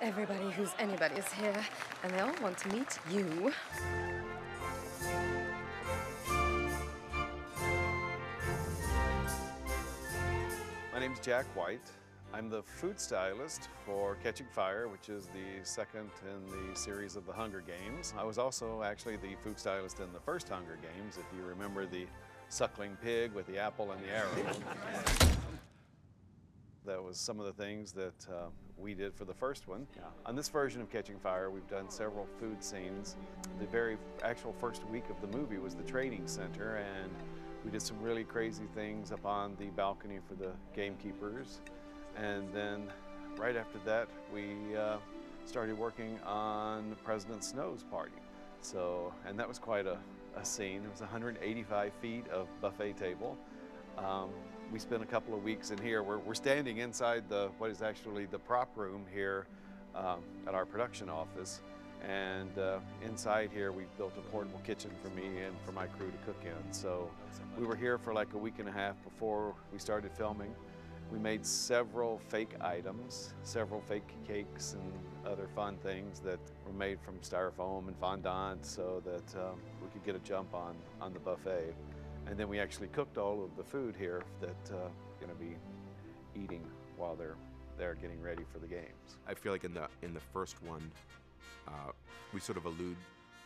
Everybody who's anybody is here, and they all want to meet you. My name's Jack White. I'm the food stylist for Catching Fire, which is the second in the series of the Hunger Games. I was also actually the food stylist in the first Hunger Games, if you remember the suckling pig with the apple and the arrow. That was some of the things that we did for the first one. On this version of Catching Fire, we've done several food scenes. The very actual first week of the movie was the training center, and we did some really crazy things up on the balcony for the gamekeepers. And then right after that, we started working on President Snow's party. So, and that was quite a scene. It was 185 feet of buffet table. We spent a couple of weeks in here. We're standing inside what is actually the prop room here at our production office. And inside here, we built a portable kitchen for me and for my crew to cook in. So we were here for like a week and a half before we started filming. We made several fake items, several fake cakes and other fun things that were made from styrofoam and fondant so that we could get a jump on the buffet. And then we actually cooked all of the food here that going to be eating while they're getting ready for the games. I feel like in the first one, we sort of allude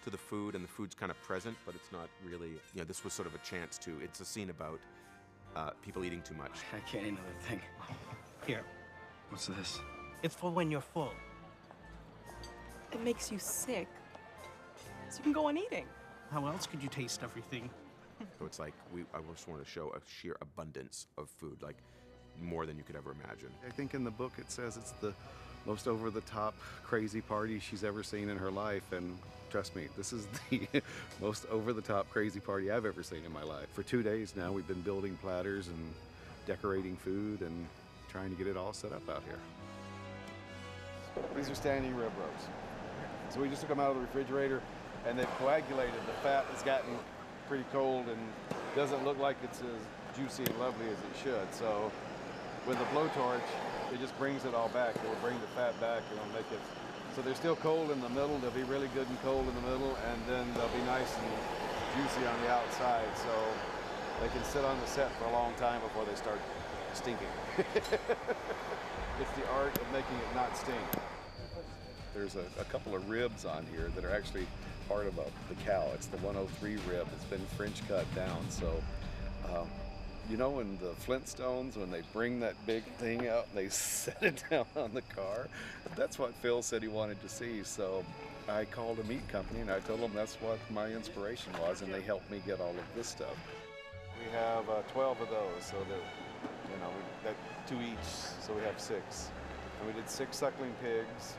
to the food, and the food's kind of present, but it's not really, you know, this was sort of a chance to, it's a scene about people eating too much. I can't eat another thing. Here. What's this? It's for when you're full. It makes you sick, so you can go on eating. How else could you taste everything? So it's like, I just want to show a sheer abundance of food, like more than you could ever imagine. I think in the book it says it's the most over-the-top crazy party she's ever seen in her life, and trust me, this is the most over-the-top crazy party I've ever seen in my life. For 2 days now, we've been building platters and decorating food and trying to get it all set up out here. These are standing rib roast. So we just took them out of the refrigerator, and they've coagulated. The fat has gotten pretty cold and doesn't look like it's as juicy and lovely as it should. So with a blowtorch, it just brings it all back. It will bring the fat back and it'll make it, so they're still cold in the middle. They'll be really good and cold in the middle, and then they'll be nice and juicy on the outside. So they can sit on the set for a long time before they start stinking. It's the art of making it not stink. There's a couple of ribs on here that are actually part of the cow. It's the 103 rib. It's been French cut down. So, you know, in the Flintstones, when they bring that big thing out and they set it down on the car, that's what Phil said he wanted to see. So I called a meat company and I told them that's what my inspiration was, and they helped me get all of this stuff. We have 12 of those, so that, you know, we got 2 each, so we have 6. And we did 6 suckling pigs,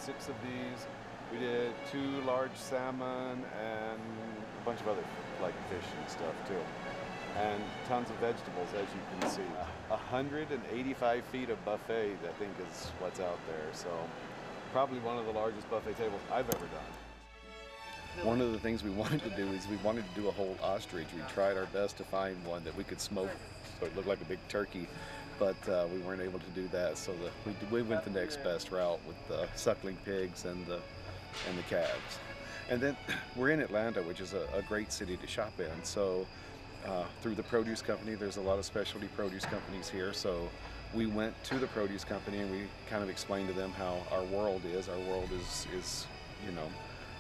6 of these. We did 2 large salmon and a bunch of other like fish and stuff too. And tons of vegetables, as you can see. 185 feet of buffet, I think, is what's out there. So probably one of the largest buffet tables I've ever done. One of the things we wanted to do is we wanted to do a whole ostrich. We tried our best to find one that we could smoke so it looked like a big turkey, but we weren't able to do that. So we went the next best route with the suckling pigs and the calves. And then we're in Atlanta, which is a great city to shop in. So through the produce company, there's a lot of specialty produce companies here. So we went to the produce company and we kind of explained to them how our world is. Our world is you know,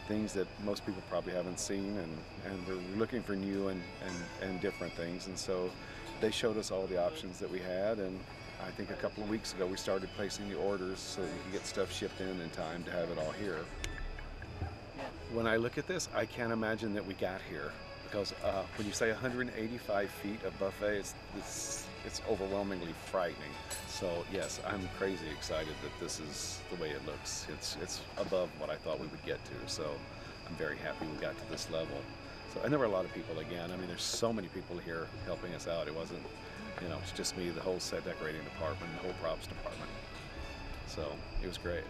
things that most people probably haven't seen, and they're looking for new and different things. And so they showed us all the options that we had, and I think a couple of weeks ago we started placing the orders so that we could get stuff shipped in time to have it all here. When I look at this, I can't imagine that we got here, because when you say 185 feet of buffet, it's overwhelmingly frightening. So yes, I'm crazy excited that this is the way it looks. It's above what I thought we would get to, so I'm very happy we got to this level. So, and there were a lot of people again. I mean, there's so many people here helping us out. It wasn't, you know, it's just me, the whole set decorating department, the whole props department. So it was great.